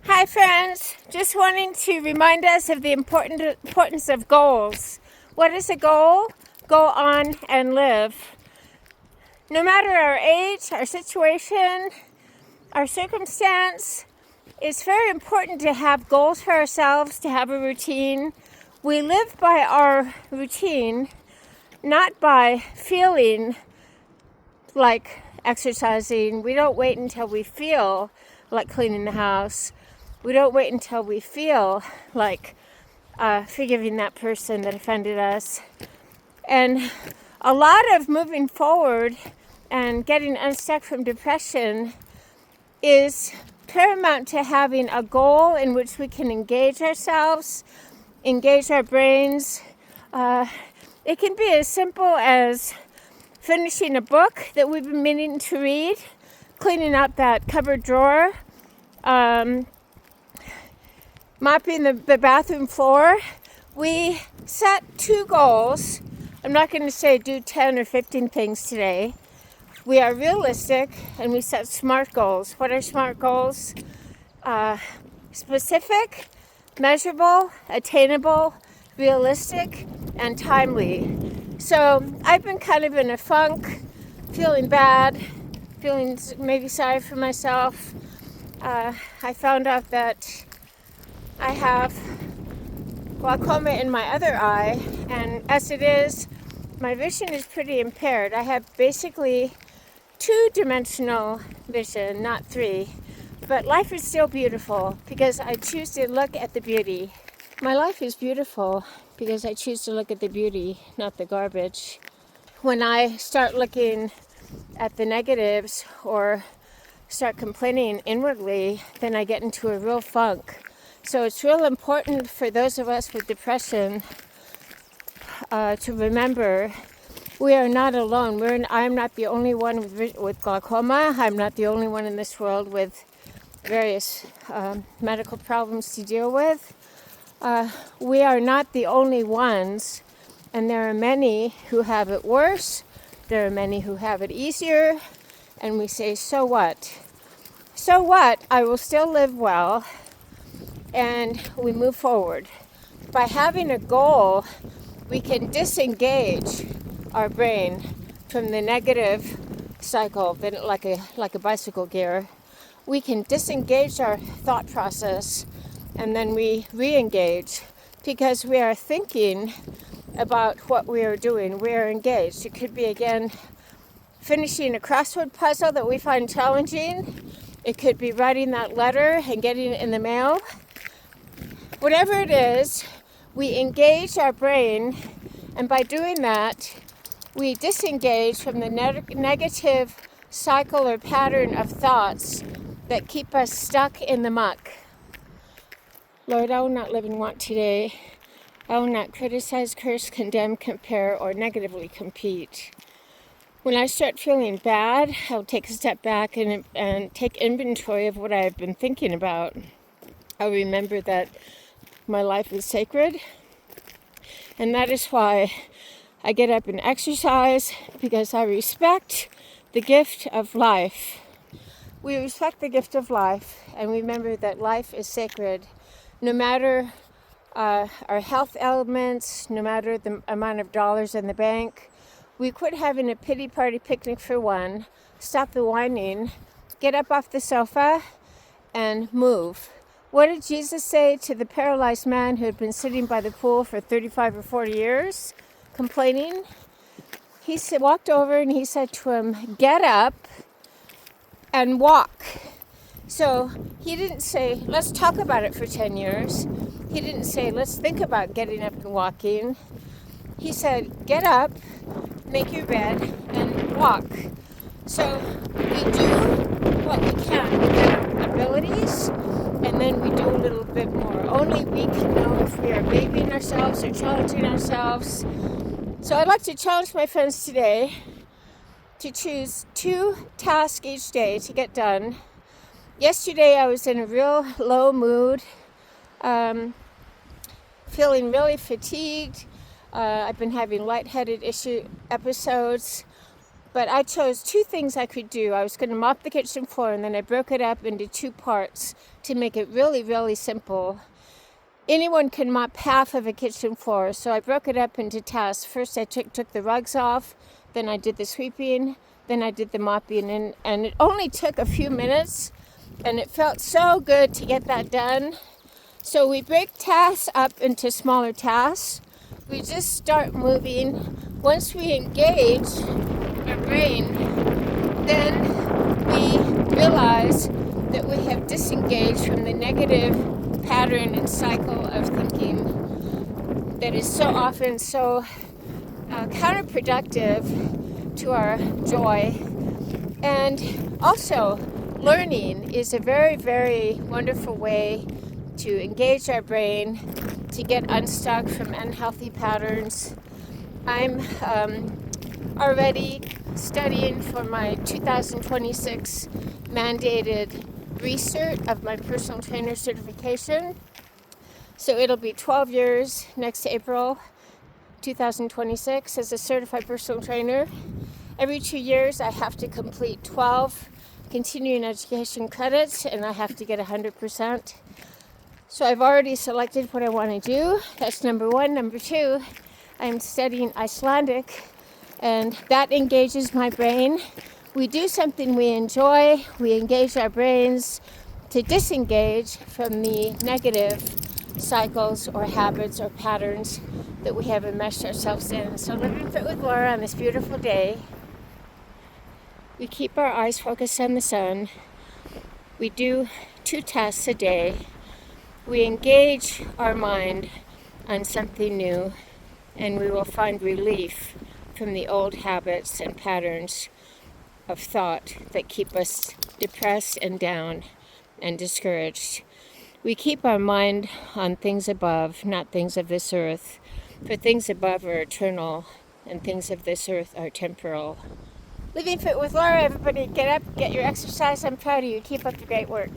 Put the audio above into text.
Hi friends, just wanting to remind us of the importance of goals. What is a goal? Go on and live. No matter our age, our situation, our circumstance, it's very important to have goals for ourselves, to have a routine. We live by our routine, not by feeling like exercising. We don't wait until we feel like cleaning the house. We don't wait until we feel like forgiving that person that offended us. And a lot of moving forward and getting unstuck from depression is paramount to having a goal in which we can engage ourselves, engage our brains. It can be as simple as finishing a book that we've been meaning to read, cleaning out that cupboard drawer, mopping the bathroom floor. We set 2 goals. I'm not going to say do 10 or 15 things today. We are realistic and we set SMART goals. What are SMART goals? Specific, measurable, attainable, realistic, and timely. So I've been kind of in a funk, feeling bad, feeling maybe sorry for myself. I found out that I have glaucoma in my other eye, and as it is, my vision is pretty impaired. I have basically 2-dimensional vision, not 3. But life is still beautiful because I choose to look at the beauty. My life is beautiful because I choose to look at the beauty, not the garbage. When I start looking at the negatives or start complaining inwardly, then I get into a real funk. So it's real important for those of us with depression to remember we are not alone. I'm not the only one with glaucoma. I'm not the only one in this world with various medical problems to deal with. We are not the only ones, and there are many who have it worse. There are many who have it easier, and we say, so what? So what? I will still live well, and we move forward. By having a goal, we can disengage our brain from the negative cycle, like a bicycle gear. We can disengage our thought process, and then we re-engage because we are thinking about what we are doing. We are engaged. It could be, again, finishing a crossword puzzle that we find challenging. It could be writing that letter and getting it in the mail. Whatever it is, we engage our brain, and by doing that, we disengage from the negative cycle or pattern of thoughts that keep us stuck in the muck. Lord, I will not live in want today. I will not criticize, curse, condemn, compare, or negatively compete. When I start feeling bad, I'll take a step back and take inventory of what I've been thinking about. I'll remember that my life is sacred, and that is why I get up and exercise, because I respect the gift of life. We respect the gift of life and remember that life is sacred. No matter our health elements, no matter the amount of dollars in the bank, we quit having a pity party picnic for one, stop the whining, get up off the sofa, and move. What did Jesus say to the paralyzed man who had been sitting by the pool for 35 or 40 years, complaining? He walked over and he said to him, get up and walk. So he didn't say, let's talk about it for 10 years. He didn't say, let's think about getting up and walking. He said, get up, make your bed, and walk. So we do what we can with our abilities, and then we do a little bit more. Only we can know if we are babying ourselves or challenging ourselves. So I'd like to challenge my friends today to choose 2 tasks each day to get done. Yesterday I was in a real low mood, feeling really fatigued. I've been having lightheaded episodes. But I chose two things I could do. I was going to mop the kitchen floor, and then I broke it up into two parts to make it really, really simple. Anyone can mop half of a kitchen floor, so I broke it up into tasks. First I took the rugs off, then I did the sweeping, then I did the mopping, and it only took a few minutes, and it felt so good to get that done. So we break tasks up into smaller tasks. We just start moving. Once we engage our brain, then we realize that we have disengaged from the negative pattern and cycle of thinking that is so often so counterproductive to our joy. And also, learning is a very, very wonderful way to engage our brain, to get unstuck from unhealthy patterns. I'm already studying for my 2026 mandated recert of my personal trainer certification. So it'll be 12 years next April 2026 as a certified personal trainer. Every 2 years I have to complete 12 continuing education credits, and I have to get 100%. So I've already selected what I want to do. That's number one. Number two, I'm studying Icelandic, and that engages my brain. We do something we enjoy. We engage our brains to disengage from the negative cycles or habits or patterns that we have enmeshed ourselves in. So living fit with Laura on this beautiful day, we keep our eyes focused on the sun. We do 2 tasks a day. We engage our mind on something new, and we will find relief from the old habits and patterns of thought that keep us depressed and down and discouraged. We keep our mind on things above, not things of this earth. For things above are eternal, and things of this earth are temporal. Living Fit with Laura, everybody get up, get your exercise. I'm proud of you. Keep up the great work.